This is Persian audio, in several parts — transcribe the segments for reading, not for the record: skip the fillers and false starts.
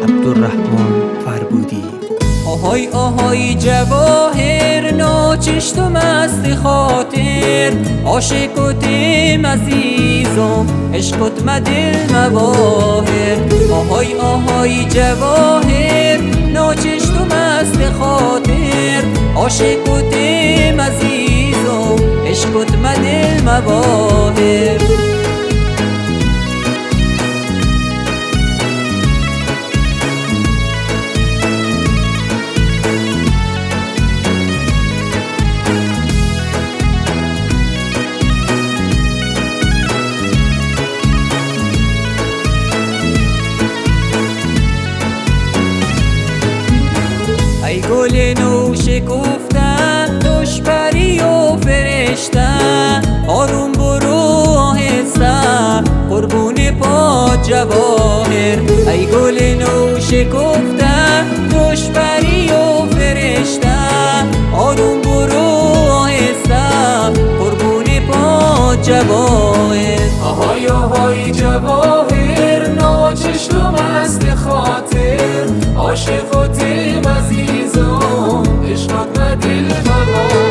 عبدالرحمن فربودی. آهای آهای جواهر، ناچشت و مست خاطر، عاشق و تیم عزیزم، عشقت مدل مواهر. آهای آهای جواهر، ناچشت و مست خاطر، عاشق و تیم عزیزم، عشقت مدل مواهر. ای گل نو شکفتن، دشپری و فرشته، آروم برو آهسته، قربون پا جواهر. ای گل نو شکفتن، دشپری و فرشته، آروم برو آهسته، قربون پا جواهر. آهای آهای جواهر، ناچشت و مست خاطر، عاشق و تیم عزیزم، عشقت مدل مواهر.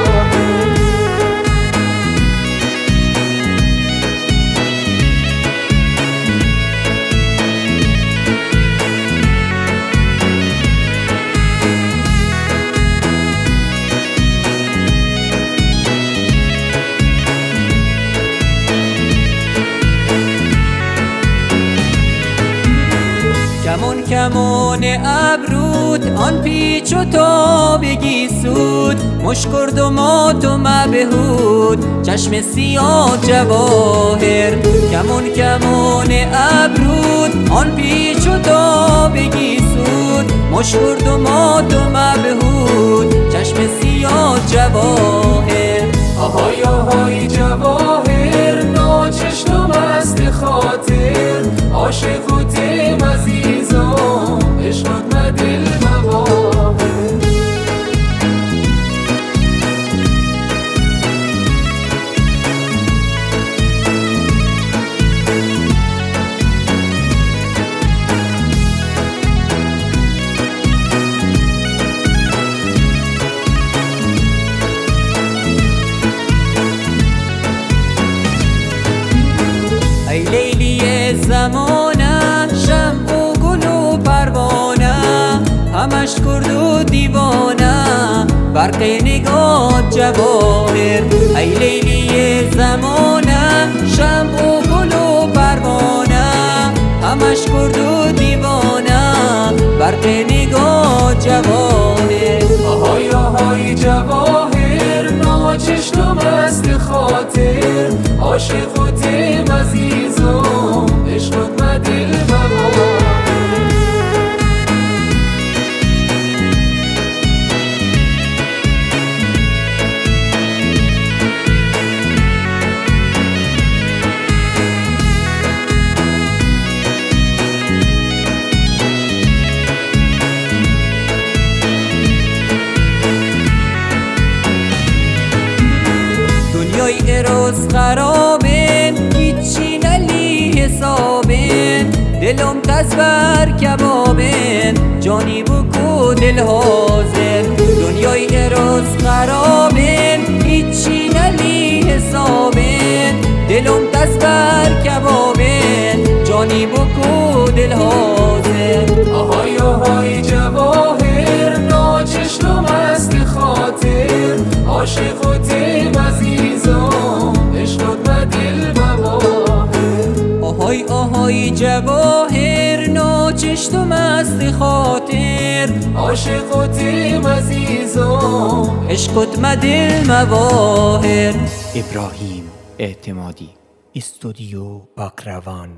کمان کمان ابرود، آن پیچ و تابگی سود، مشکرد و مات و مبهود، چشم سیاه جواهر. کمان کمان ابرود، آن پیچ و تابگی سود، مشکرد و مات و مبهود، چشم سیاه جواهر. آهای آهای جواهر، ناچشت و مست خاطر، عاشق و تیم عزیزم، عشقت مدل مواهر. ای لیلی زمانه، شمع و گل و پروانه، همش کرد و دیوانه، برق نگاه جواهر. ای لیلی زمانه، شمع و گل و پروانه، همش کرد و دیوانه، برق نگاه جواهر. آهای آهای جواهر، ناچشت و مست خاطر، عاشق و تیم عزیزم، عشقت مدل مواهر. دنیای اروز خرابه، هیچی نلی حسابه، دلم تزبر کبابه، جانی بکو دل حاضر. دنیای اروز خرابه، هیچی نلی حسابه، دلم تزبر کبابه، جانی بکو دل حاضر. آهای آهای جواهر، ناچشت و مست خاطر، عاشق و تیم عزیزم، عشقت مدل مواهر. آهای آهای جواهر، ناچشت و مست خاطر، عاشق و تیم عزیزم، عشقت مدل مواهر. ابراهیم اعتمادی، استودیو باقروان.